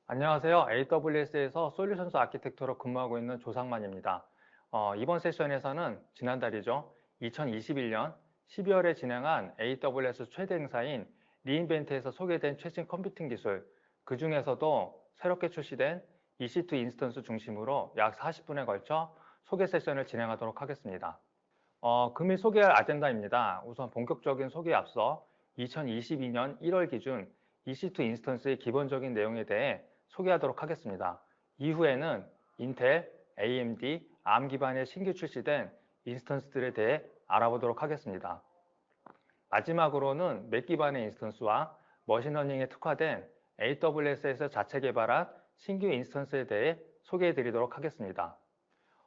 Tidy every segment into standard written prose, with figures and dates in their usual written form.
안녕하세요. AWS에서 솔루션스 아키텍터로 근무하고 있는 조상만입니다. 이번 세션에서는 지난달이죠. 2021년 12월에 진행한 AWS 최대 행사인 리인벤트에서 소개된 최신 컴퓨팅 기술, 그 중에서도 새롭게 출시된 EC2 인스턴스 중심으로 약 40분에 걸쳐 소개 세션을 진행하도록 하겠습니다. 금일 소개할 아젠다입니다. 우선 본격적인 소개에 앞서 2022년 1월 기준 EC2 인스턴스의 기본적인 내용에 대해 소개하도록 하겠습니다. 이후에는 인텔, AMD, ARM 기반의 신규 출시된 인스턴스들에 대해 알아보도록 하겠습니다. 마지막으로는 맥 기반의 인스턴스와 머신러닝에 특화된 AWS에서 자체 개발한 신규 인스턴스에 대해 소개해 드리도록 하겠습니다.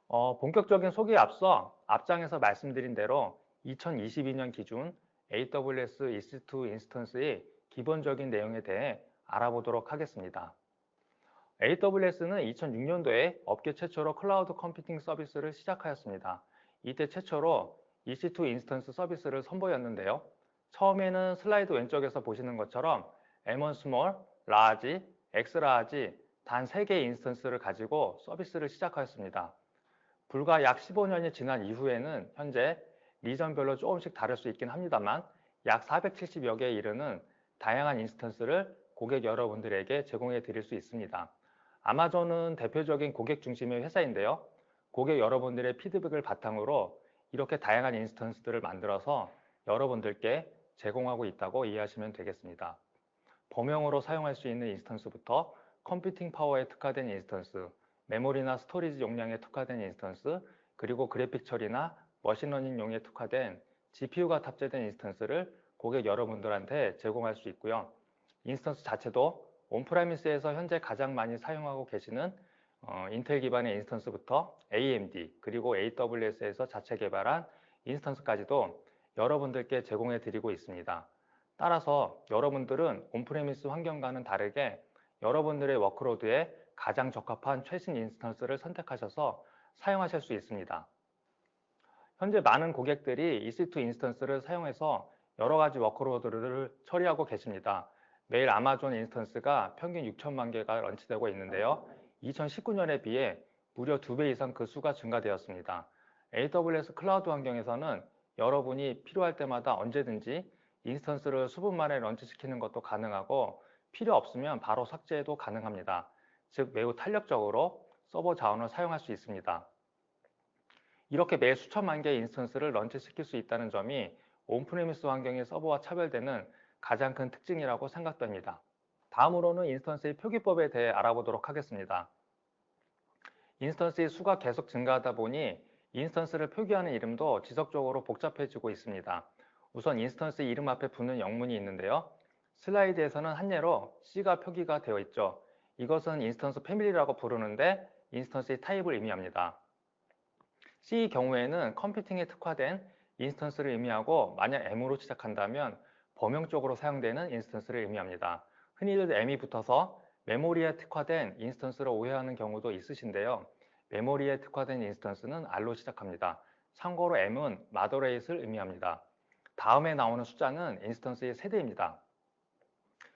본격적인 소개에 앞서 앞장에서 말씀드린 대로 2022년 기준 AWS EC2 인스턴스의 기본적인 내용에 대해 알아보도록 하겠습니다. AWS는 2006년도에 업계 최초로 클라우드 컴퓨팅 서비스를 시작하였습니다. 이때 최초로 EC2 인스턴스 서비스를 선보였는데요. 처음에는 슬라이드 왼쪽에서 보시는 것처럼 M1 스몰, 라지, 엑스라지 단 3개의 인스턴스를 가지고 서비스를 시작하였습니다. 불과 약 15년이 지난 이후에는 현재 리전별로 조금씩 다를 수 있긴 합니다만 약 470여 개에 이르는 다양한 인스턴스를 고객 여러분들에게 제공해 드릴 수 있습니다. 아마존은 대표적인 고객 중심의 회사인데요. 고객 여러분들의 피드백을 바탕으로 이렇게 다양한 인스턴스들을 만들어서 여러분들께 제공하고 있다고 이해하시면 되겠습니다. 범용으로 사용할 수 있는 인스턴스부터 컴퓨팅 파워에 특화된 인스턴스, 메모리나 스토리지 용량에 특화된 인스턴스, 그리고 그래픽 처리나 머신러닝용에 특화된 GPU가 탑재된 인스턴스를 고객 여러분들한테 제공할 수 있고요. 인스턴스 자체도 온프라미스에서 현재 가장 많이 사용하고 계시는 인텔 기반의 인스턴스부터 AMD 그리고 AWS에서 자체 개발한 인스턴스까지도 여러분들께 제공해 드리고 있습니다. 따라서 여러분들은 온프레미스 환경과는 다르게 여러분들의 워크로드에 가장 적합한 최신 인스턴스를 선택하셔서 사용하실 수 있습니다. 현재 많은 고객들이 EC2 인스턴스를 사용해서 여러 가지 워크로드를 처리하고 계십니다. 매일 아마존 인스턴스가 평균 6천만 개가 런치되고 있는데요. 2019년에 비해 무려 2배 이상 그 수가 증가되었습니다. AWS 클라우드 환경에서는 여러분이 필요할 때마다 언제든지 인스턴스를 수분 만에 런치시키는 것도 가능하고 필요 없으면 바로 삭제도 가능합니다. 즉 매우 탄력적으로 서버 자원을 사용할 수 있습니다. 이렇게 매 수천만 개의 인스턴스를 런치시킬 수 있다는 점이 온프레미스 환경의 서버와 차별되는 가장 큰 특징이라고 생각됩니다. 다음으로는 인스턴스의 표기법에 대해 알아보도록 하겠습니다. 인스턴스의 수가 계속 증가하다 보니 인스턴스를 표기하는 이름도 지속적으로 복잡해지고 있습니다. 우선 인스턴스 이름 앞에 붙는 영문이 있는데요. 슬라이드에서는 한 예로 C가 표기가 되어 있죠. 이것은 인스턴스 패밀리라고 부르는데 인스턴스의 타입을 의미합니다. C의 경우에는 컴퓨팅에 특화된 인스턴스를 의미하고 만약 M으로 시작한다면 범용적으로 사용되는 인스턴스를 의미합니다. 흔히들 M이 붙어서 메모리에 특화된 인스턴스로 오해하는 경우도 있으신데요. 메모리에 특화된 인스턴스는 R로 시작합니다. 참고로 M은 마더레이트를 의미합니다. 다음에 나오는 숫자는 인스턴스의 세대입니다.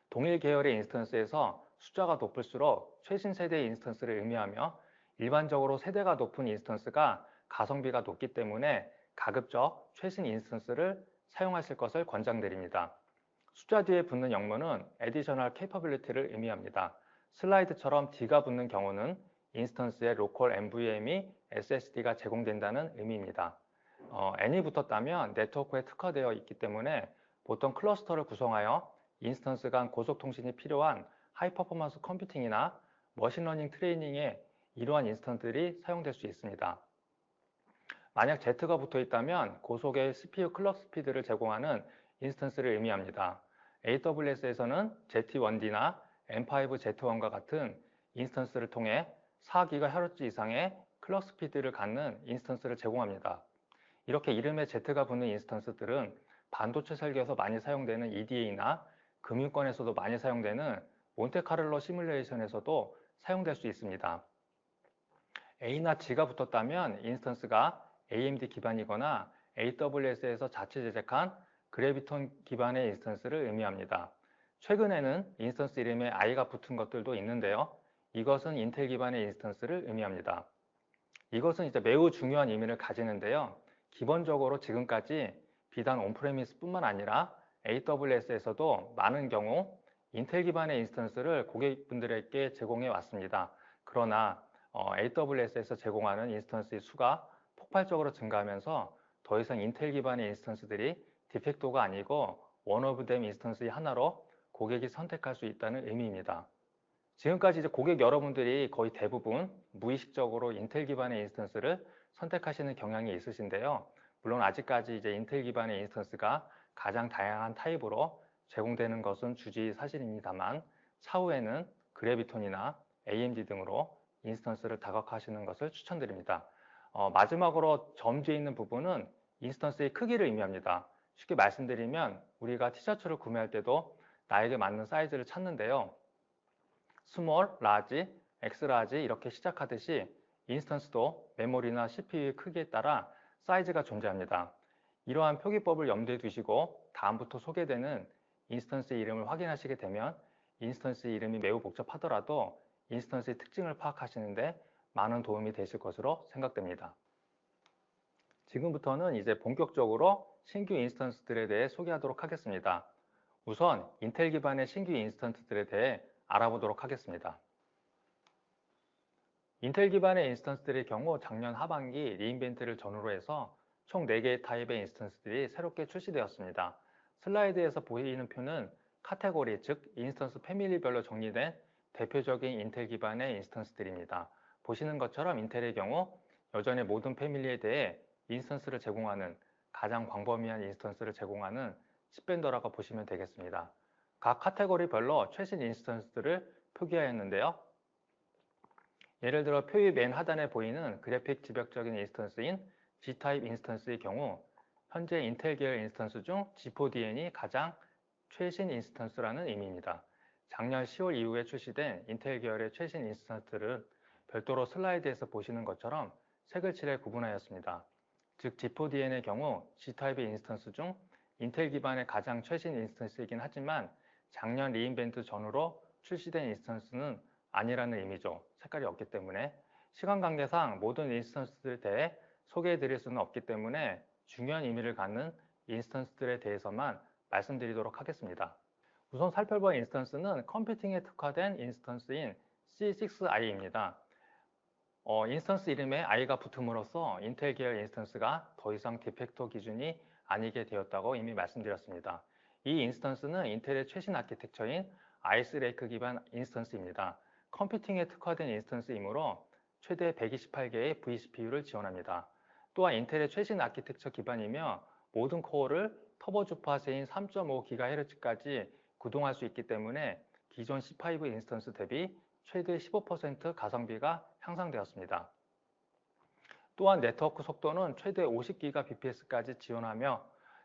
동일 계열의 인스턴스에서 숫자가 높을수록 최신 세대의 인스턴스를 의미하며 일반적으로 세대가 높은 인스턴스가 가성비가 높기 때문에 가급적 최신 인스턴스를 사용하실 것을 권장드립니다. 숫자 뒤에 붙는 영문은 Additional Capability를 의미합니다. 슬라이드처럼 D가 붙는 경우는 인스턴스에 Local NVMe SSD가 제공된다는 의미입니다. N이 붙었다면 네트워크에 특화되어 있기 때문에 보통 클러스터를 구성하여 인스턴스 간 고속통신이 필요한 하이퍼포먼스 컴퓨팅이나 머신러닝 트레이닝에 이러한 인스턴스들이 사용될 수 있습니다. 만약 Z가 붙어 있다면 고속의 CPU 클럭 스피드를 제공하는 인스턴스를 의미합니다. AWS에서는 Z1D나 M5Z1과 같은 인스턴스를 통해 4GHz 이상의 클럭 스피드를 갖는 인스턴스를 제공합니다. 이렇게 이름에 Z가 붙는 인스턴스들은 반도체 설계에서 많이 사용되는 EDA나 금융권에서도 많이 사용되는 몬테카를로 시뮬레이션에서도 사용될 수 있습니다. A나 G가 붙었다면 인스턴스가 AMD 기반이거나 AWS에서 자체 제작한 그래비톤 기반의 인스턴스를 의미합니다. 최근에는 인스턴스 이름에 i가 붙은 것들도 있는데요. 이것은 인텔 기반의 인스턴스를 의미합니다. 이것은 이제 매우 중요한 의미를 가지는데요. 기본적으로 지금까지 비단 온프레미스뿐만 아니라 AWS에서도 많은 경우 인텔 기반의 인스턴스를 고객분들에게 제공해 왔습니다. 그러나 AWS에서 제공하는 인스턴스의 수가 폭발적으로 증가하면서 더 이상 인텔 기반의 인스턴스들이 디펙토가 아니고 원 오브 댐 인스턴스의 하나로 고객이 선택할 수 있다는 의미입니다. 지금까지 이제 고객 여러분들이 거의 대부분 무의식적으로 인텔 기반의 인스턴스를 선택하시는 경향이 있으신데요. 물론 아직까지 이제 인텔 기반의 인스턴스가 가장 다양한 타입으로 제공되는 것은 주지사실입니다만 차후에는 그래비톤이나 AMD 등으로 인스턴스를 다각화하시는 것을 추천드립니다. 마지막으로 점주에 있는 부분은 인스턴스의 크기를 의미합니다. 쉽게 말씀드리면 우리가 티셔츠를 구매할 때도 나에게 맞는 사이즈를 찾는데요. 스몰, 라지, 엑스라지 이렇게 시작하듯이 인스턴스도 메모리나 CPU의 크기에 따라 사이즈가 존재합니다. 이러한 표기법을 염두에 두시고 다음부터 소개되는 인스턴스의 이름을 확인하시게 되면 인스턴스의 이름이 매우 복잡하더라도 인스턴스의 특징을 파악하시는데 많은 도움이 되실 것으로 생각됩니다. 지금부터는 이제 본격적으로 신규 인스턴스들에 대해 소개하도록 하겠습니다. 우선 인텔 기반의 신규 인스턴스들에 대해 알아보도록 하겠습니다. 인텔 기반의 인스턴스들의 경우 작년 하반기 리인벤트를 전후로 해서 총 4개의 타입의 인스턴스들이 새롭게 출시되었습니다. 슬라이드에서 보이는 표는 카테고리, 즉 인스턴스 패밀리별로 정리된 대표적인 인텔 기반의 인스턴스들입니다. 보시는 것처럼 인텔의 경우 여전히 모든 패밀리에 대해 인스턴스를 제공하는 가장 광범위한 인스턴스를 제공하는 칩벤더라고 보시면 되겠습니다. 각 카테고리별로 최신 인스턴스들을 표기하였는데요. 예를 들어 표의 맨 하단에 보이는 그래픽 집약적인 인스턴스인 G타입 인스턴스의 경우 현재 인텔 계열 인스턴스 중 G4DN이 가장 최신 인스턴스라는 의미입니다. 작년 10월 이후에 출시된 인텔 계열의 최신 인스턴스들은 별도로 슬라이드에서 보시는 것처럼 색을 칠해 구분하였습니다. 즉 G4DN의 경우 G타입의 인스턴스 중 인텔 기반의 가장 최신 인스턴스이긴 하지만 작년 리인벤트 전후로 출시된 인스턴스는 아니라는 의미죠. 색깔이 없기 때문에 시간 관계상 모든 인스턴스들에 대해 소개해 드릴 수는 없기 때문에 중요한 의미를 갖는 인스턴스들에 대해서만 말씀드리도록 하겠습니다. 우선 살펴볼 인스턴스는 컴퓨팅에 특화된 인스턴스인 C6i입니다. 인스턴스 이름에 i가 붙음으로써 인텔 계열 인스턴스가 더 이상 디펙토 기준이 아니게 되었다고 이미 말씀드렸습니다. 이 인스턴스는 인텔의 최신 아키텍처인 아이스 레이크 기반 인스턴스입니다. 컴퓨팅에 특화된 인스턴스이므로 최대 128개의 vCPU를 지원합니다. 또한 인텔의 최신 아키텍처 기반이며 모든 코어를 터보 주파세인 3.5GHz까지 구동할 수 있기 때문에 기존 C5 인스턴스 대비 최대 15% 가성비가 향상되었습니다. 또한 네트워크 속도는 최대 50GBps까지 지원하며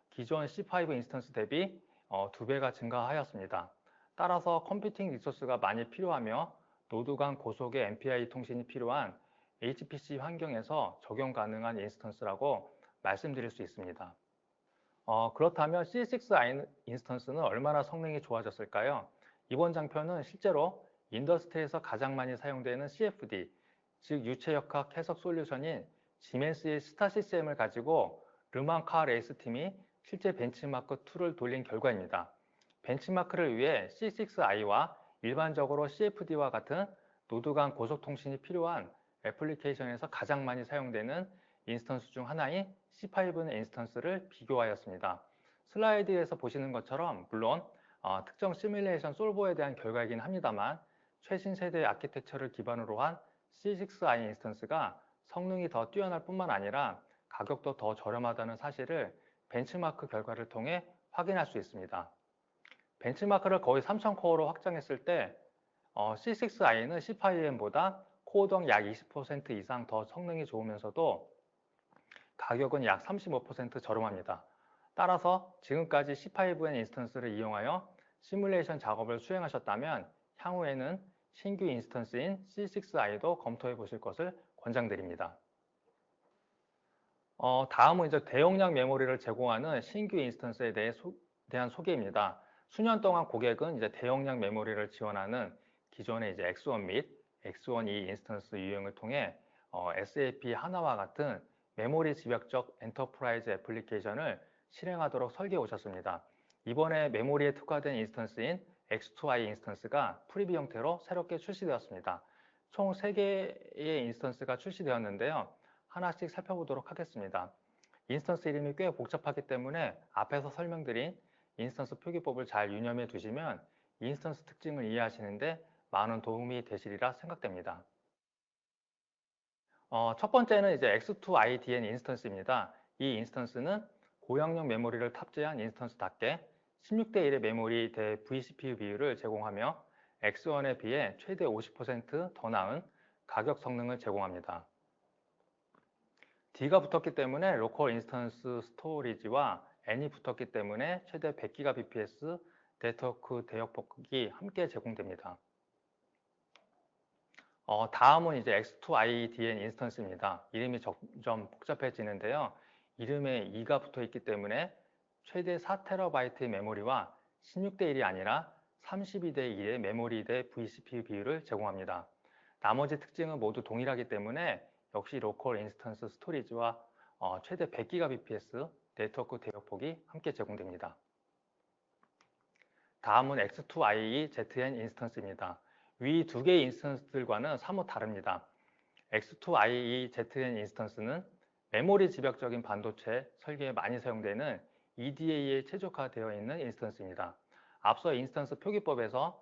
기존 C5 인스턴스 대비 2배가 증가하였습니다. 따라서 컴퓨팅 리소스가 많이 필요하며 노드 간 고속의 MPI 통신이 필요한 HPC 환경에서 적용 가능한 인스턴스라고 말씀드릴 수 있습니다. 그렇다면 C6i 인스턴스는 얼마나 성능이 좋아졌을까요? 이번 장표는 실제로 인더스트리에서 가장 많이 사용되는 CFD, 즉 유체역학 해석 솔루션인 지멘스의 스타시스템을 가지고 르만 카 레이스 팀이 실제 벤치마크 2를 돌린 결과입니다. 벤치마크를 위해 C6i와 일반적으로 CFD와 같은 노드 간 고속통신이 필요한 애플리케이션에서 가장 많이 사용되는 인스턴스 중 하나인 C5 인스턴스를 비교하였습니다. 슬라이드에서 보시는 것처럼 물론 특정 시뮬레이션 솔버에 대한 결과이긴 합니다만 최신 세대의 아키텍처를 기반으로 한 C6i 인스턴스가 성능이 더 뛰어날 뿐만 아니라 가격도 더 저렴하다는 사실을 벤치마크 결과를 통해 확인할 수 있습니다. 벤치마크를 거의 3000코어로 확장했을 때 C6i는 C5m보다 코어당 약 20% 이상 더 성능이 좋으면서도 가격은 약 35% 저렴합니다. 따라서 지금까지 C5n 인스턴스를 이용하여 시뮬레이션 작업을 수행하셨다면 향후에는 신규 인스턴스인 C6i도 검토해 보실 것을 권장드립니다. 다음은 이제 대용량 메모리를 제공하는 신규 인스턴스에 대한 소개입니다. 수년 동안 고객은 이제 대용량 메모리를 지원하는 기존의 이제 X1 및 X1E 인스턴스 유형을 통해 SAP 하나와 같은 메모리 집약적 엔터프라이즈 애플리케이션을 실행하도록 설계해 오셨습니다. 이번에 메모리에 특화된 인스턴스인 X2i 인스턴스가 프리뷰 형태로 새롭게 출시되었습니다. 총 3개의 인스턴스가 출시되었는데요. 하나씩 살펴보도록 하겠습니다. 인스턴스 이름이 꽤 복잡하기 때문에 앞에서 설명드린 인스턴스 표기법을 잘 유념해 두시면 인스턴스 특징을 이해하시는데 많은 도움이 되시리라 생각됩니다. 첫 번째는 이제 X2IDN 인스턴스입니다. 이 인스턴스는 고용량 메모리를 탑재한 인스턴스답게 16대 1의 메모리 대 vCPU 비율을 제공하며 X1에 비해 최대 50%더 나은 가격 성능을 제공합니다. D가 붙었기 때문에 로컬 인스턴스 스토리지와 N이 붙었기 때문에 최대 100GBps 네트워크 대역폭이 함께 제공됩니다. 다음은 이제 X2IDN 인스턴스입니다. 이름이 점점 복잡해지는데요. 이름에 2가 붙어 있기 때문에 최대 4TB의 메모리와 16대 1이 아니라 32대 1의 메모리 대 vCPU 비율을 제공합니다. 나머지 특징은 모두 동일하기 때문에 역시 로컬 인스턴스 스토리지와 최대 100GBps 네트워크 대역폭이 함께 제공됩니다. 다음은 X2IE-ZN 인스턴스입니다. 위 두 개의 인스턴스들과는 사뭇 다릅니다. X2IE-ZN 인스턴스는 메모리 집약적인 반도체 설계에 많이 사용되는 EDA에 최적화되어 있는 인스턴스입니다. 앞서 인스턴스 표기법에서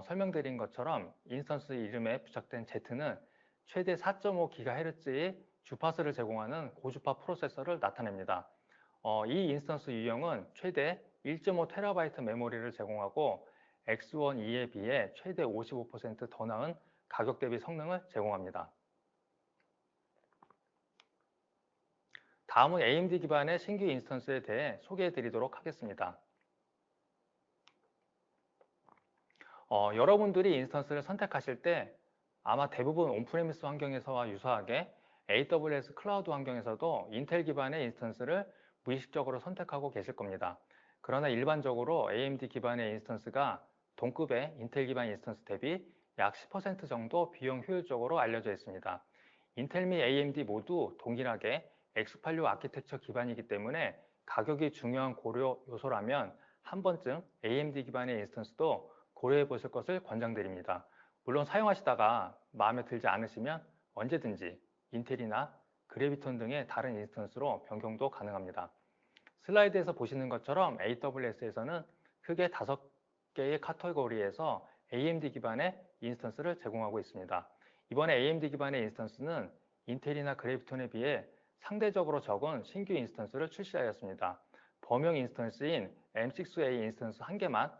설명드린 것처럼 인스턴스 이름에 부착된 Z는 최대 4.5GHz의 주파수를 제공하는 고주파 프로세서를 나타냅니다. 이 인스턴스 유형은 최대 1.5TB 메모리를 제공하고 X1E에 비해 최대 55%더 나은 가격 대비 성능을 제공합니다. 다음은 AMD 기반의 신규 인스턴스에 대해 소개해 드리도록 하겠습니다. 여러분들이 인스턴스를 선택하실 때 아마 대부분 온프레미스 환경에서와 유사하게 AWS 클라우드 환경에서도 인텔 기반의 인스턴스를 무의식적으로 선택하고 계실 겁니다. 그러나 일반적으로 AMD 기반의 인스턴스가 동급의 인텔 기반 인스턴스 대비 약 10% 정도 비용 효율적으로 알려져 있습니다. 인텔 및 AMD 모두 동일하게 X86 아키텍처 기반이기 때문에 가격이 중요한 고려 요소라면 한 번쯤 AMD 기반의 인스턴스도 고려해 보실 것을 권장드립니다. 물론 사용하시다가 마음에 들지 않으시면 언제든지 인텔이나 그래비톤 등의 다른 인스턴스로 변경도 가능합니다. 슬라이드에서 보시는 것처럼 AWS에서는 크게 5개의 카테고리에서 AMD 기반의 인스턴스를 제공하고 있습니다. 이번에 AMD 기반의 인스턴스는 인텔이나 그래비톤에 비해 상대적으로 적은 신규 인스턴스를 출시하였습니다. 범용 인스턴스인 M6A 인스턴스 한 개만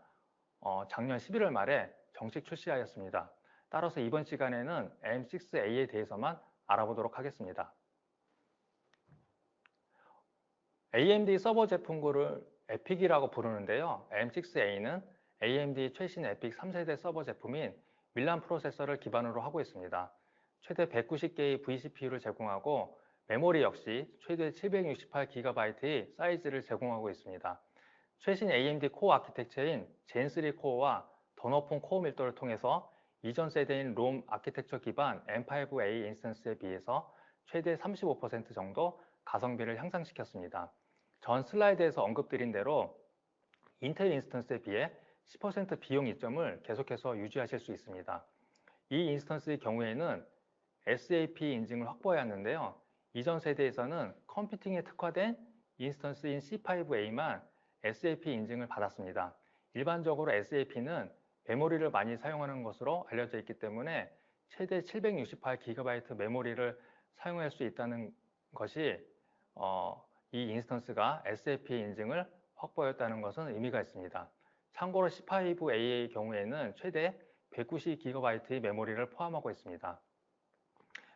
작년 11월 말에 정식 출시하였습니다. 따라서 이번 시간에는 M6A에 대해서만 알아보도록 하겠습니다. AMD 서버 제품군을 에픽이라고 부르는데요. M6A는 AMD 최신 에픽 3세대 서버 제품인 밀란 프로세서를 기반으로 하고 있습니다. 최대 190개의 vCPU를 제공하고 메모리 역시 최대 768GB의 사이즈를 제공하고 있습니다. 최신 AMD 코어 아키텍처인 젠3 코어와 더 높은 코어 밀도를 통해서 이전 세대인 롬 아키텍처 기반 M5A 인스턴스에 비해서 최대 35% 정도 가성비를 향상시켰습니다. 전 슬라이드에서 언급드린 대로 인텔 인스턴스에 비해 10% 비용 이점을 계속해서 유지하실 수 있습니다. 이 인스턴스의 경우에는 SAP 인증을 확보해야 하는데요. 이전 세대에서는 컴퓨팅에 특화된 인스턴스인 C5A만 SAP 인증을 받았습니다. 일반적으로 SAP는 메모리를 많이 사용하는 것으로 알려져 있기 때문에 최대 768GB 메모리를 사용할 수 있다는 것이 이 인스턴스가 SAP 인증을 확보했다는 것은 의미가 있습니다. 참고로 C5A의 경우에는 최대 190GB의 메모리를 포함하고 있습니다.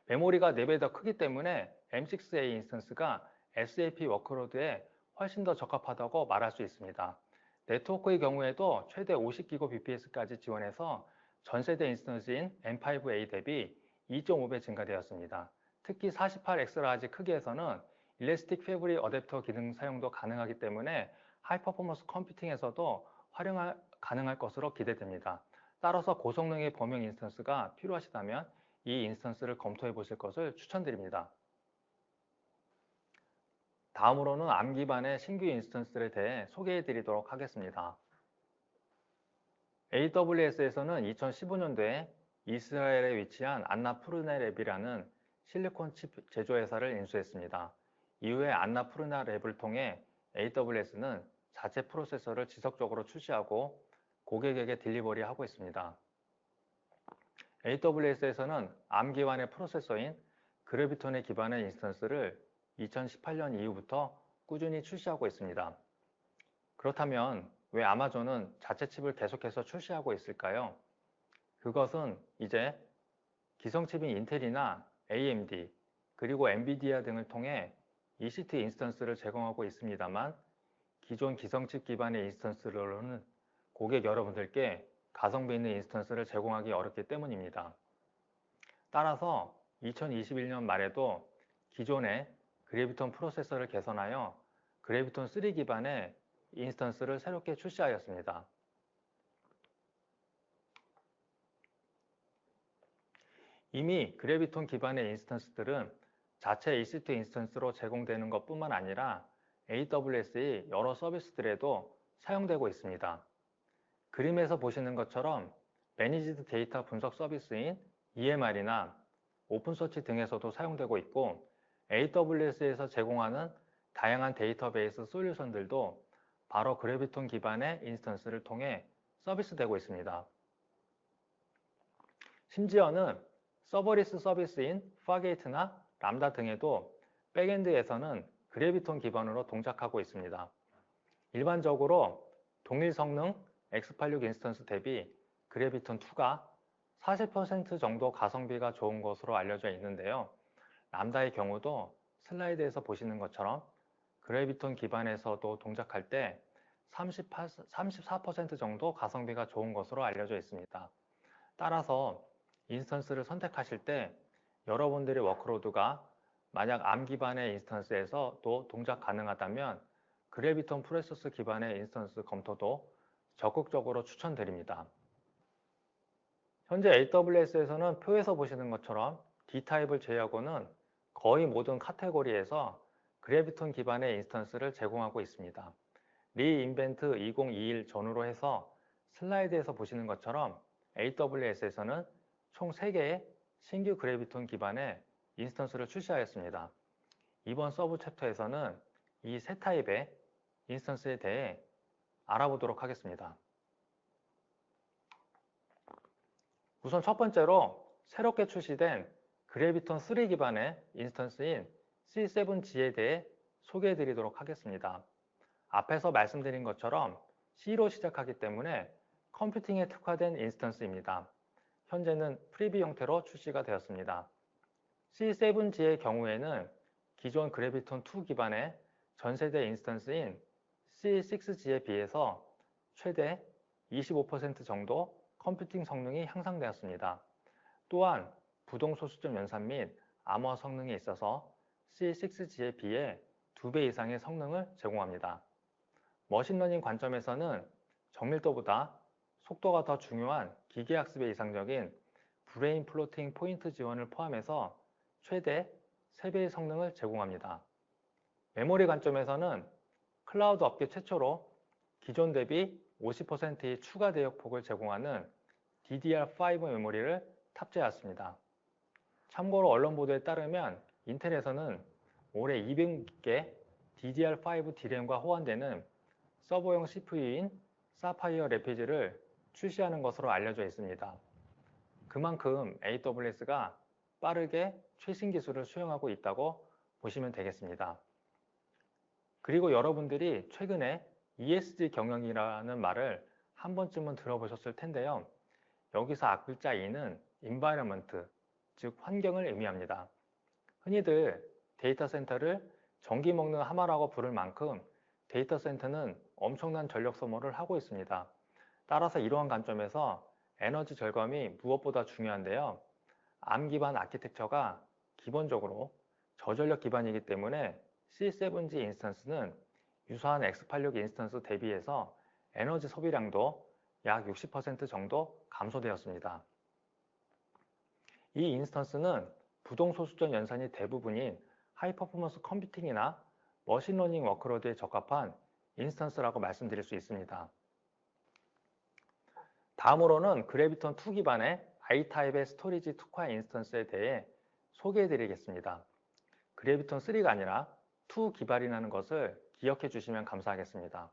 메모리가 4배 더 크기 때문에 M6A 인스턴스가 SAP 워크로드에 훨씬 더 적합하다고 말할 수 있습니다. 네트워크의 경우에도 최대 50GBps까지 지원해서 전세대 인스턴스인 M5A 대비 2.5배 증가되었습니다. 특히 48X라지 크기에서는 일래스틱 패브릭 어댑터 기능 사용도 가능하기 때문에 하이 퍼포먼스 컴퓨팅에서도 가능할 것으로 기대됩니다. 따라서 고성능의 범용 인스턴스가 필요하시다면 이 인스턴스를 검토해 보실 것을 추천드립니다. 다음으로는 ARM 기반의 신규 인스턴스에 대해 소개해 드리도록 하겠습니다. AWS에서는 2015년도에 이스라엘에 위치한 안나푸르나랩이라는 실리콘 칩 제조회사를 인수했습니다. 이후에 안나푸르나랩을 통해 AWS는 자체 프로세서를 지속적으로 출시하고 고객에게 딜리버리하고 있습니다. AWS에서는 ARM 기반의 프로세서인 그래비톤에 기반한 인스턴스를 2018년 이후부터 꾸준히 출시하고 있습니다. 그렇다면 왜 아마존은 자체 칩을 계속해서 출시하고 있을까요? 그것은 이제 기성칩인 인텔이나 AMD 그리고 엔비디아 등을 통해 EC2 인스턴스를 제공하고 있습니다만 기존 기성칩 기반의 인스턴스로는 고객 여러분들께 가성비 있는 인스턴스를 제공하기 어렵기 때문입니다. 따라서 2021년 말에도 기존의 그래비톤 프로세서를 개선하여 그래비톤 3 기반의 인스턴스를 새롭게 출시하였습니다. 이미 그래비톤 기반의 인스턴스들은 자체 EC2 인스턴스로 제공되는 것뿐만 아니라 AWS의 여러 서비스들에도 사용되고 있습니다. 그림에서 보시는 것처럼 매니지드 데이터 분석 서비스인 EMR이나 오픈서치 등에서도 사용되고 있고 AWS에서 제공하는 다양한 데이터베이스 솔루션들도 바로 그래비톤 기반의 인스턴스를 통해 서비스되고 있습니다. 심지어는 서버리스 서비스인 파게이트나 람다 등에도 백엔드에서는 그래비톤 기반으로 동작하고 있습니다. 일반적으로 동일 성능 x86 인스턴스 대비 그래비톤2가 40% 정도 가성비가 좋은 것으로 알려져 있는데요. 람다의 경우도 슬라이드에서 보시는 것처럼 그래비톤 기반에서도 동작할 때 34% 정도 가성비가 좋은 것으로 알려져 있습니다. 따라서 인스턴스를 선택하실 때 여러분들의 워크로드가 만약 ARM 기반의 인스턴스에서도 동작 가능하다면 그래비톤 프로세서 기반의 인스턴스 검토도 적극적으로 추천드립니다. 현재 AWS에서는 표에서 보시는 것처럼 D타입을 제외하고는 거의 모든 카테고리에서 그래비톤 기반의 인스턴스를 제공하고 있습니다. 리인벤트 2021 전후로 해서 슬라이드에서 보시는 것처럼 AWS에서는 총 3개의 신규 그래비톤 기반의 인스턴스를 출시하였습니다. 이번 서브 챕터에서는 이 세 타입의 인스턴스에 대해 알아보도록 하겠습니다. 우선 첫 번째로 새롭게 출시된 그래비톤 3 기반의 인스턴스인 C7G에 대해 소개해 드리도록 하겠습니다. 앞에서 말씀드린 것처럼 C로 시작하기 때문에 컴퓨팅에 특화된 인스턴스입니다. 현재는 프리뷰 형태로 출시가 되었습니다. C7G의 경우에는 기존 그래비톤 2 기반의 전세대 인스턴스인 C6G에 비해서 최대 25% 정도 컴퓨팅 성능이 향상되었습니다. 또한 부동 소수점 연산 및 암호화 성능에 있어서 C6G에 비해 2배 이상의 성능을 제공합니다. 머신러닝 관점에서는 정밀도보다 속도가 더 중요한 기계학습에 이상적인 브레인 플로팅 포인트 지원을 포함해서 최대 3배의 성능을 제공합니다. 메모리 관점에서는 클라우드 업계 최초로 기존 대비 50%의 추가 대역폭을 제공하는 DDR5 메모리를 탑재하였습니다. 참고로 언론 보도에 따르면 인텔에서는 올해 200개 DDR5 D램과 호환되는 서버용 CPU인 사파이어 레피즈를 출시하는 것으로 알려져 있습니다. 그만큼 AWS가 빠르게 최신 기술을 수용하고 있다고 보시면 되겠습니다. 그리고 여러분들이 최근에 ESG 경영이라는 말을 한 번쯤은 들어보셨을 텐데요. 여기서 앞글자 E는 environment, 즉 환경을 의미합니다. 흔히들 데이터 센터를 전기 먹는 하마라고 부를 만큼 데이터 센터는 엄청난 전력 소모를 하고 있습니다. 따라서 이러한 관점에서 에너지 절감이 무엇보다 중요한데요. ARM 기반 아키텍처가 기본적으로 저전력 기반이기 때문에 C7G 인스턴스는 유사한 x86 인스턴스 대비해서 에너지 소비량도 약 60% 정도 감소되었습니다. 이 인스턴스는 부동소수점 연산이 대부분인 하이퍼포먼스 컴퓨팅이나 머신러닝 워크로드에 적합한 인스턴스라고 말씀드릴 수 있습니다. 다음으로는 그래비톤2 기반의 I타입의 스토리지 특화 인스턴스에 대해 소개해 드리겠습니다. 그래비톤3가 아니라 2 기반이라는 것을 기억해 주시면 감사하겠습니다.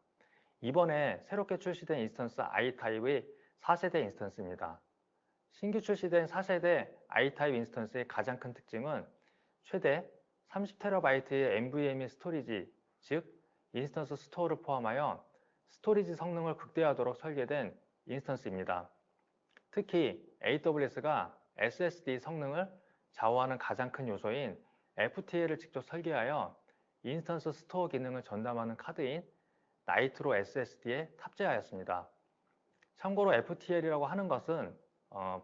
이번에 새롭게 출시된 인스턴스 I타입의 4세대 인스턴스입니다. 신규 출시된 4세대 I타입 인스턴스의 가장 큰 특징은 최대 30TB의 NVMe 스토리지, 즉 인스턴스 스토어를 포함하여 스토리지 성능을 극대화하도록 설계된 인스턴스입니다. 특히 AWS가 SSD 성능을 좌우하는 가장 큰 요소인 FTL을 직접 설계하여 인스턴스 스토어 기능을 전담하는 카드인 나이트로 SSD에 탑재하였습니다. 참고로 FTL이라고 하는 것은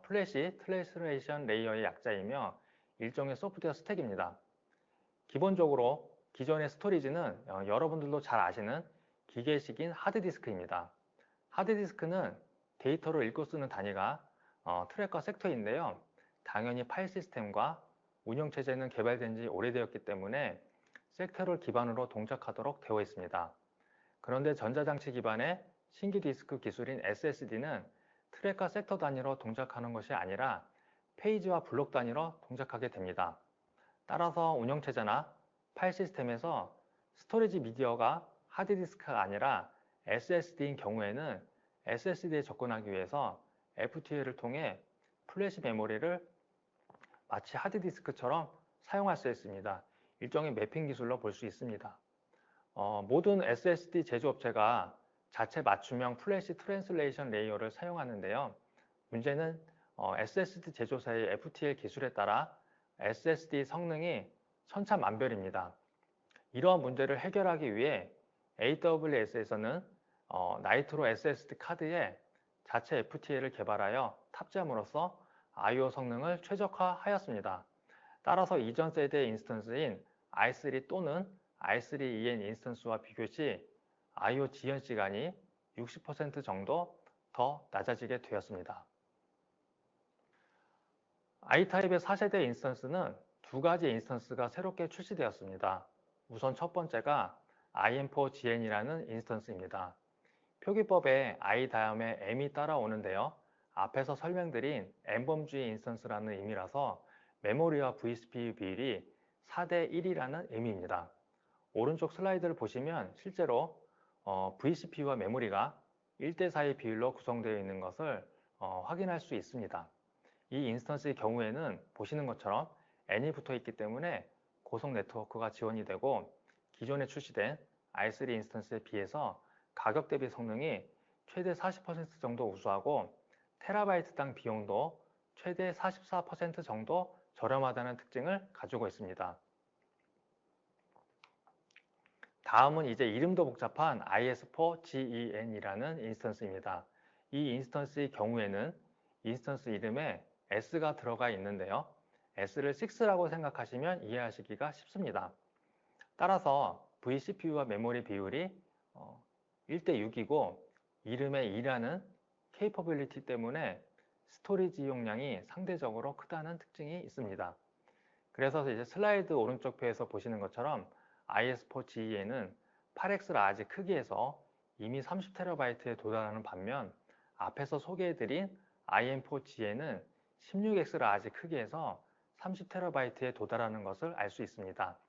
플래시 트랜스레이션 레이어의 약자이며 일종의 소프트웨어 스택입니다. 기본적으로 기존의 스토리지는 여러분들도 잘 아시는 기계식인 하드디스크입니다. 하드디스크는 데이터를 읽고 쓰는 단위가 트랙과 섹터인데요. 당연히 파일 시스템과 운영체제는 개발된 지 오래되었기 때문에 섹터를 기반으로 동작하도록 되어 있습니다. 그런데 전자장치 기반의 신규 디스크 기술인 SSD는 트랙과 섹터 단위로 동작하는 것이 아니라 페이지와 블록 단위로 동작하게 됩니다. 따라서 운영체제나 파일 시스템에서 스토리지 미디어가 하드디스크가 아니라 SSD인 경우에는 SSD에 접근하기 위해서 FTL을 통해 플래시 메모리를 마치 하드디스크처럼 사용할 수 있습니다. 일종의 매핑 기술로 볼 수 있습니다. 모든 SSD 제조업체가 자체 맞춤형 플래시 트랜슬레이션 레이어를 사용하는데요. 문제는 SSD 제조사의 FTL 기술에 따라 SSD 성능이 천차만별입니다. 이러한 문제를 해결하기 위해 AWS에서는 나이트로 SSD 카드에 자체 FTL을 개발하여 탑재함으로써 I/O 성능을 최적화하였습니다. 따라서 이전 세대의 인스턴스인 i3 또는 i3EN 인스턴스와 비교 시 I/O 지연 시간이 60% 정도 더 낮아지게 되었습니다. I타입의 4세대 인스턴스는 두 가지 인스턴스가 새롭게 출시되었습니다. 우선 첫 번째가 IM4GN이라는 인스턴스입니다. 표기법에 I 다음에 M이 따라오는데요. 앞에서 설명드린 N범주의 인스턴스라는 의미라서 메모리와 vCPU 비율이 4대 1이라는 의미입니다. 오른쪽 슬라이드를 보시면 실제로 vCPU와 메모리가 1대 4의 비율로 구성되어 있는 것을 확인할 수 있습니다. 이 인스턴스의 경우에는 보시는 것처럼 N이 붙어 있기 때문에 고속 네트워크가 지원이 되고 기존에 출시된 i3 인스턴스에 비해서 가격 대비 성능이 최대 40% 정도 우수하고 테라바이트당 비용도 최대 44% 정도 저렴하다는 특징을 가지고 있습니다. 다음은 이제 이름도 복잡한 IS4GEN이라는 인스턴스입니다. 이 인스턴스의 경우에는 인스턴스 이름에 S가 들어가 있는데요. S를 6라고 생각하시면 이해하시기가 쉽습니다. 따라서 vCPU와 메모리 비율이 1대 6이고 이름에 2라는 capability 때문에 스토리지 용량이 상대적으로 크다는 특징이 있습니다. 그래서 이제 슬라이드 오른쪽 표에서 보시는 것처럼 IS4GEN은 8X 라지 크기에서 이미 30TB에 도달하는 반면 앞에서 소개해드린 IM4GN은 16X 라지 크기에서 30TB에 도달하는 것을 알 수 있습니다.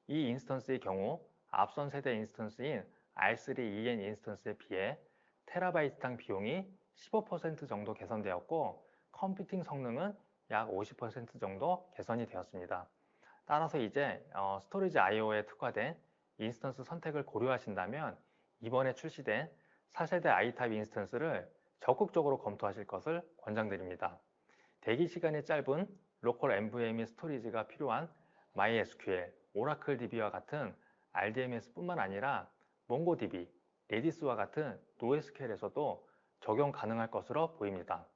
이 인스턴스의 경우 앞선 세대 인스턴스인 R3EN 인스턴스에 비해 테라바이트당 비용이 15% 정도 개선되었고 컴퓨팅 성능은 약 50% 정도 개선이 되었습니다. 따라서 이제 스토리지 I/O에 특화된 인스턴스 선택을 고려하신다면 이번에 출시된 4세대 I타입 인스턴스를 적극적으로 검토하실 것을 권장드립니다. 대기 시간이 짧은 로컬 NVMe 스토리지가 필요한 MySQL, 오라클 DB와 같은 RDMS뿐만 아니라 몽고DB, 레디스와 같은 NoSQL에서도 적용 가능할 것으로 보입니다.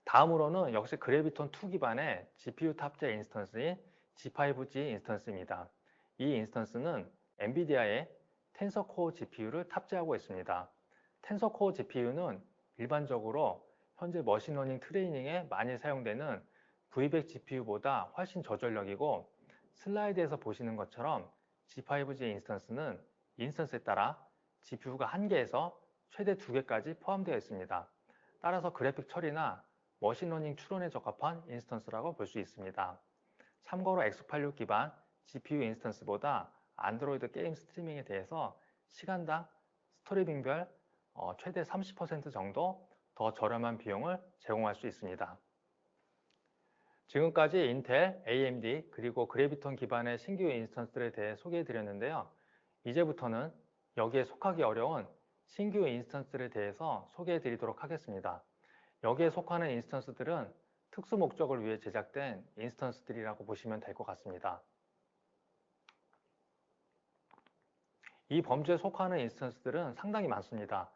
다음으로는 역시 그래비톤2 기반의 GPU 탑재 인스턴스인 G5G 인스턴스입니다. 이 인스턴스는 엔비디아의 텐서코어 GPU를 탑재하고 있습니다. 텐서코어 GPU는 일반적으로 현재 머신러닝 트레이닝에 많이 사용되는 V100 GPU보다 훨씬 저전력이고, 슬라이드에서 보시는 것처럼 G5G 인스턴스는 인스턴스에 따라 GPU가 1개에서 최대 2개까지 포함되어 있습니다. 따라서 그래픽 처리나 머신러닝 추론에 적합한 인스턴스라고 볼 수 있습니다. 참고로 x86 기반 GPU 인스턴스보다 안드로이드 게임 스트리밍에 대해서 시간당 스트리밍별 최대 30% 정도 더 저렴한 비용을 제공할 수 있습니다. 지금까지 인텔, AMD, 그리고 그래비톤 기반의 신규 인스턴스들에 대해 소개해 드렸는데요. 이제부터는 여기에 속하기 어려운 신규 인스턴스들에 대해서 소개해 드리도록 하겠습니다. 여기에 속하는 인스턴스들은 특수 목적을 위해 제작된 인스턴스들이라고 보시면 될 것 같습니다. 이 범주에 속하는 인스턴스들은 상당히 많습니다.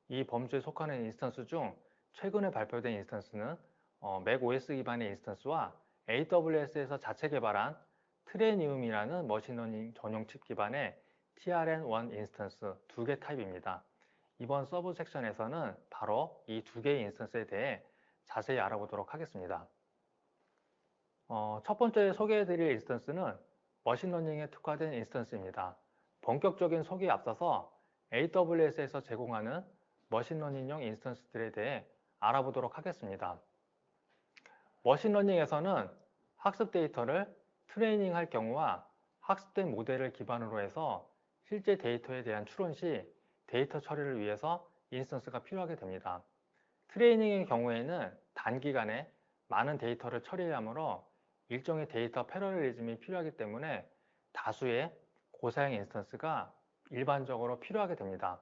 이 범주에 속하는 인스턴스 중 최근에 발표된 인스턴스는 맥OS 기반의 인스턴스와 AWS에서 자체 개발한 트레니움이라는 머신러닝 전용 칩 기반의 TRN1 인스턴스 2개 타입입니다. 이번 서브 섹션에서는 바로 이 2개의 인스턴스에 대해 자세히 알아보도록 하겠습니다. 첫 번째 소개해드릴 인스턴스는 머신러닝에 특화된 인스턴스입니다. 본격적인 소개에 앞서서 AWS에서 제공하는 머신러닝용 인스턴스들에 대해 알아보도록 하겠습니다. 머신러닝에서는 학습 데이터를 트레이닝할 경우와 학습된 모델을 기반으로 해서 실제 데이터에 대한 추론 시 데이터 처리를 위해서 인스턴스가 필요하게 됩니다. 트레이닝의 경우에는 단기간에 많은 데이터를 처리해야 하므로 일종의 데이터 패러렐리즘이 필요하기 때문에 다수의 고사양 인스턴스가 일반적으로 필요하게 됩니다.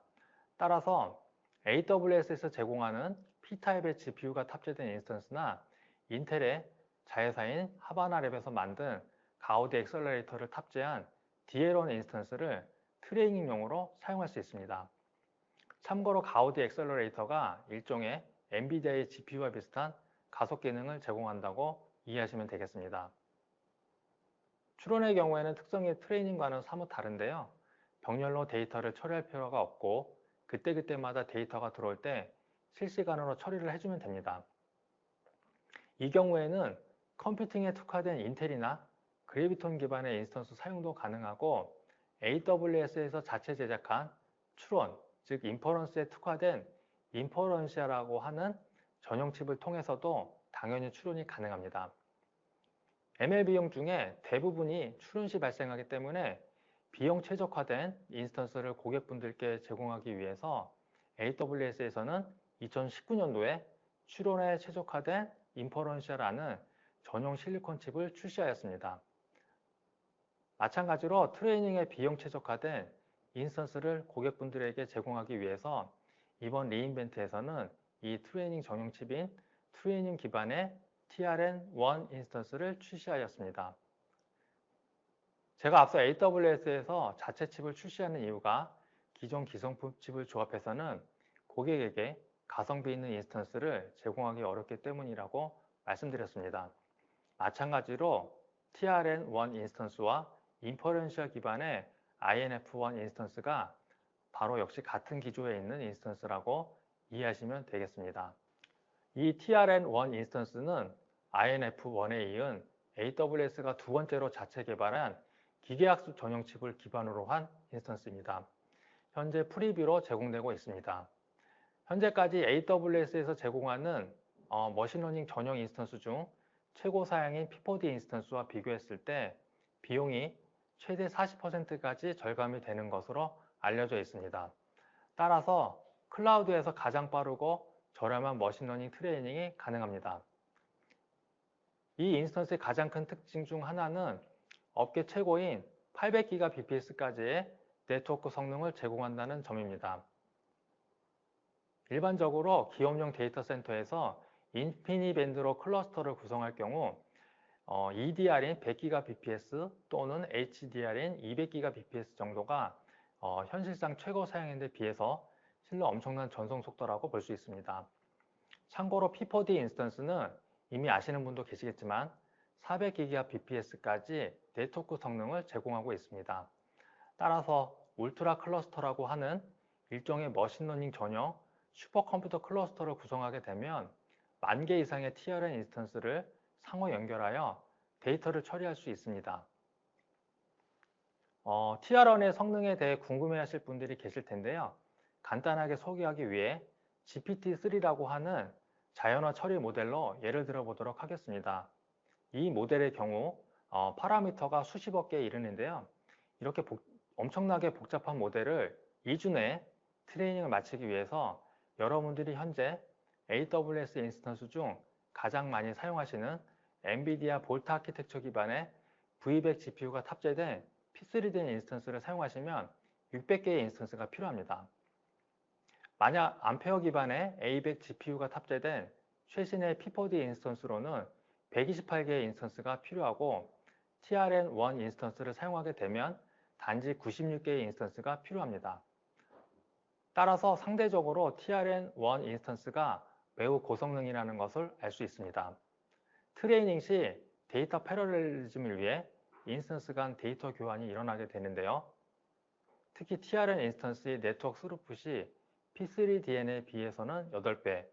따라서 AWS에서 제공하는 P타입의 GPU가 탑재된 인스턴스나 인텔의 자회사인 하바나랩에서 만든 가우디 엑셀러레이터를 탑재한 DL1 인스턴스를 트레이닝용으로 사용할 수 있습니다. 참고로 가우디 엑셀러레이터가 일종의 엔비디아의 GPU와 비슷한 가속 기능을 제공한다고 이해하시면 되겠습니다. 추론의 경우에는 특성이 트레이닝과는 사뭇 다른데요. 병렬로 데이터를 처리할 필요가 없고 그때그때마다 데이터가 들어올 때 실시간으로 처리를 해주면 됩니다. 이 경우에는 컴퓨팅에 특화된 인텔이나 그래비톤 기반의 인스턴스 사용도 가능하고 AWS에서 자체 제작한 추론, 즉 인퍼런스에 특화된 인퍼런시아라고 하는 전용 칩을 통해서도 당연히 추론이 가능합니다. ML 비용 중에 대부분이 추론 시 발생하기 때문에 비용 최적화된 인스턴스를 고객분들께 제공하기 위해서 AWS에서는 2019년도에 추론에 최적화된 인퍼런시아라는 전용 실리콘 칩을 출시하였습니다. 마찬가지로 트레이닝에 비용 최적화된 인스턴스를 고객분들에게 제공하기 위해서 이번 리인벤트에서는 이 트레이닝 전용 칩인 트레이닝 기반의 TRN1 인스턴스를 출시하였습니다. 제가 앞서 AWS에서 자체 칩을 출시하는 이유가 기존 기성품 칩을 조합해서는 고객에게 가성비 있는 인스턴스를 제공하기 어렵기 때문이라고 말씀드렸습니다. 마찬가지로 TRN1 인스턴스와 인퍼런시아 기반의 INF1 인스턴스가 바로 역시 같은 기조에 있는 인스턴스라고 이해하시면 되겠습니다. 이 TRN1 인스턴스는 INF1에 이은 AWS가 두 번째로 자체 개발한 기계학습 전용 칩을 기반으로 한 인스턴스입니다. 현재 프리뷰로 제공되고 있습니다. 현재까지 AWS에서 제공하는 머신러닝 전용 인스턴스 중 최고 사양인 P4D 인스턴스와 비교했을 때 비용이 최대 40%까지 절감이 되는 것으로 알려져 있습니다. 따라서 클라우드에서 가장 빠르고 저렴한 머신러닝 트레이닝이 가능합니다. 이 인스턴스의 가장 큰 특징 중 하나는 업계 최고인 800GBps까지의 네트워크 성능을 제공한다는 점입니다. 일반적으로 기업용 데이터 센터에서 인피니밴드로 클러스터를 구성할 경우 EDR인 100GBps 또는 HDR인 200GBps 정도가 현실상 최고 사양인데 비해서 실로 엄청난 전송 속도라고 볼 수 있습니다. 참고로 P4D 인스턴스는 이미 아시는 분도 계시겠지만 400GBps까지 네트워크 성능을 제공하고 있습니다. 따라서 울트라 클러스터라고 하는 일종의 머신러닝 전용 슈퍼컴퓨터 클러스터를 구성하게 되면 10,000개 이상의 TRN 인스턴스를 상호 연결하여 데이터를 처리할 수 있습니다. TRN의 성능에 대해 궁금해하실 분들이 계실 텐데요. 간단하게 소개하기 위해 GPT-3라고 하는 자연어 처리 모델로 예를 들어 보도록 하겠습니다. 이 모델의 경우 파라미터가 수십억 개에 이르는데요. 이렇게 엄청나게 복잡한 모델을 2주 내에 트레이닝을 마치기 위해서 여러분들이 현재 AWS 인스턴스 중 가장 많이 사용하시는 엔비디아 볼트 아키텍처 기반의 V100 GPU가 탑재된 P3된 인스턴스를 사용하시면 600개의 인스턴스가 필요합니다. 만약 암페어 기반의 A100 GPU가 탑재된 최신의 P4D 인스턴스로는 128개의 인스턴스가 필요하고 TRN1 인스턴스를 사용하게 되면 단지 96개의 인스턴스가 필요합니다. 따라서 상대적으로 TRN1 인스턴스가 매우 고성능이라는 것을 알 수 있습니다. 트레이닝 시 데이터 패러렐리즘을 위해 인스턴스 간 데이터 교환이 일어나게 되는데요. 특히 TRN 인스턴스의 네트워크 스루풋이 P3DN에 비해서는 8배,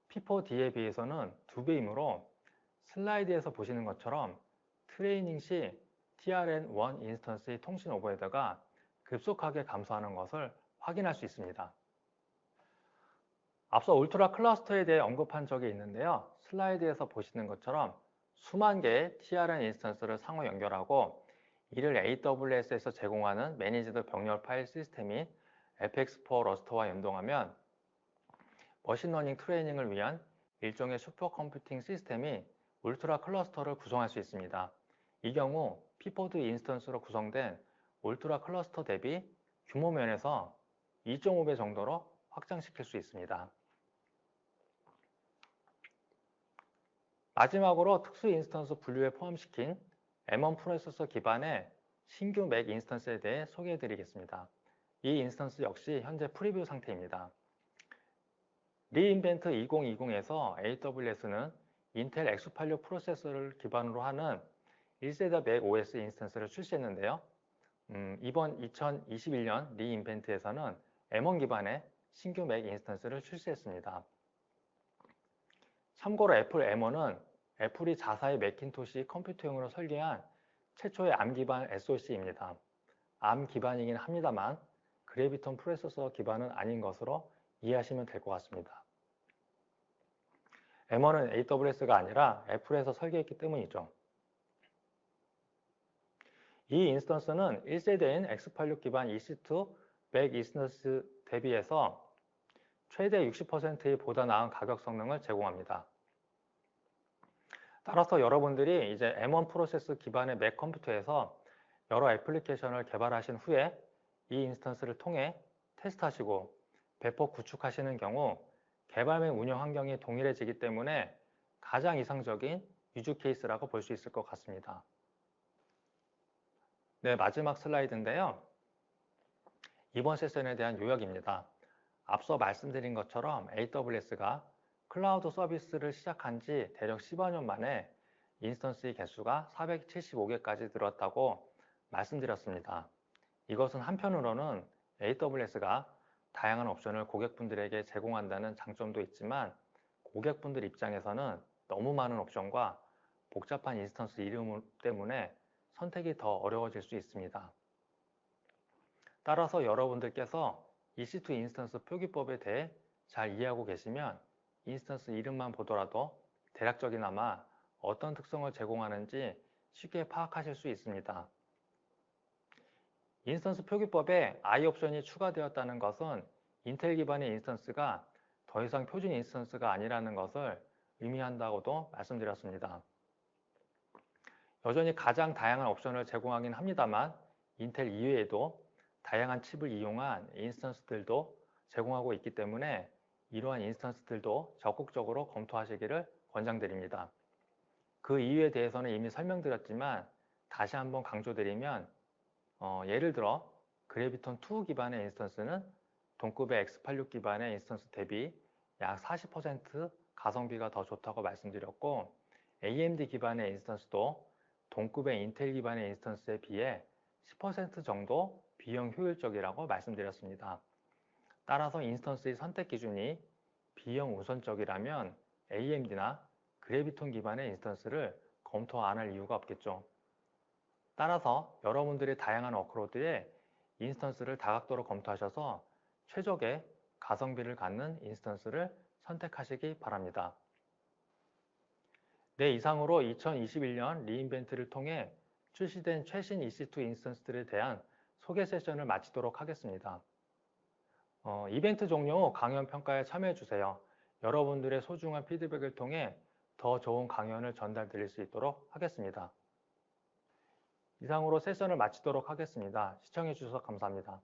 P4D에 비해서는 2배이므로 슬라이드에서 보시는 것처럼 트레이닝 시 TRN1 인스턴스의 통신 오버헤드가 급속하게 감소하는 것을 확인할 수 있습니다. 앞서 울트라 클러스터에 대해 언급한 적이 있는데요. 슬라이드에서 보시는 것처럼 수만 개의 TRN 인스턴스를 상호 연결하고 이를 AWS에서 제공하는 매니지드 병렬 파일 시스템인 FX4 러스터와 연동하면 머신러닝 트레이닝을 위한 일종의 슈퍼컴퓨팅 시스템이 울트라 클러스터를 구성할 수 있습니다. 이 경우 P4D 인스턴스로 구성된 울트라 클러스터 대비 규모 면에서 2.5배 정도로 확장시킬 수 있습니다. 마지막으로 특수 인스턴스 분류에 포함시킨 M1 프로세서 기반의 신규 맥 인스턴스에 대해 소개해 드리겠습니다. 이 인스턴스 역시 현재 프리뷰 상태입니다. 리인벤트 2020에서 AWS는 인텔 X86 프로세서를 기반으로 하는 1세대 맥 OS 인스턴스를 출시했는데요. 이번 2021년 리인벤트에서는 M1 기반의 신규 맥 인스턴스를 출시했습니다. 참고로 애플 M1은 애플이 자사의 매킨토시 컴퓨터용으로 설계한 최초의 ARM 기반 SoC입니다. ARM 기반이긴 합니다만 그래비톤 프로세서 기반은 아닌 것으로 이해하시면 될 것 같습니다. M1은 AWS가 아니라 애플에서 설계했기 때문이죠. 이 인스턴스는 1세대인 X86 기반 EC2 맥 인스턴스 대비해서 최대 60%의 보다 나은 가격 성능을 제공합니다. 따라서 여러분들이 이제 M1 프로세서 기반의 맥 컴퓨터에서 여러 애플리케이션을 개발하신 후에 이 인스턴스를 통해 테스트하시고 배포 구축하시는 경우 개발 및 운영 환경이 동일해지기 때문에 가장 이상적인 유즈 케이스라고 볼 수 있을 것 같습니다. 네, 마지막 슬라이드인데요. 이번 세션에 대한 요약입니다. 앞서 말씀드린 것처럼 AWS가 클라우드 서비스를 시작한 지 대략 10여 년 만에 인스턴스의 개수가 475개까지 늘었다고 말씀드렸습니다. 이것은 한편으로는 AWS가 다양한 옵션을 고객분들에게 제공한다는 장점도 있지만 고객분들 입장에서는 너무 많은 옵션과 복잡한 인스턴스 이름 때문에 선택이 더 어려워질 수 있습니다. 따라서 여러분들께서 EC2 인스턴스 표기법에 대해 잘 이해하고 계시면 인스턴스 이름만 보더라도 대략적이나마 어떤 특성을 제공하는지 쉽게 파악하실 수 있습니다. 인스턴스 표기법에 I 옵션이 추가되었다는 것은 인텔 기반의 인스턴스가 더 이상 표준 인스턴스가 아니라는 것을 의미한다고도 말씀드렸습니다. 여전히 가장 다양한 옵션을 제공하긴 합니다만 인텔 이외에도 다양한 칩을 이용한 인스턴스들도 제공하고 있기 때문에 이러한 인스턴스들도 적극적으로 검토하시기를 권장드립니다. 그 이유에 대해서는 이미 설명드렸지만 다시 한번 강조드리면 예를 들어 그래비톤2 기반의 인스턴스는 동급의 X86 기반의 인스턴스 대비 약 40% 가성비가 더 좋다고 말씀드렸고 AMD 기반의 인스턴스도 동급의 인텔 기반의 인스턴스에 비해 10% 정도 비용 효율적이라고 말씀드렸습니다. 따라서 인스턴스의 선택 기준이 비용 우선적이라면 AMD나 그래비톤 기반의 인스턴스를 검토 안 할 이유가 없겠죠. 따라서 여러분들의 다양한 워크로드에 인스턴스를 다각도로 검토하셔서 최적의 가성비를 갖는 인스턴스를 선택하시기 바랍니다. 네, 이상으로 2021년 리인벤트를 통해 출시된 최신 EC2 인스턴스들에 대한 소개 세션을 마치도록 하겠습니다. 이벤트 종료 후 강연 평가에 참여해 주세요. 여러분들의 소중한 피드백을 통해 더 좋은 강연을 전달 드릴 수 있도록 하겠습니다. 이상으로 세션을 마치도록 하겠습니다. 시청해 주셔서 감사합니다.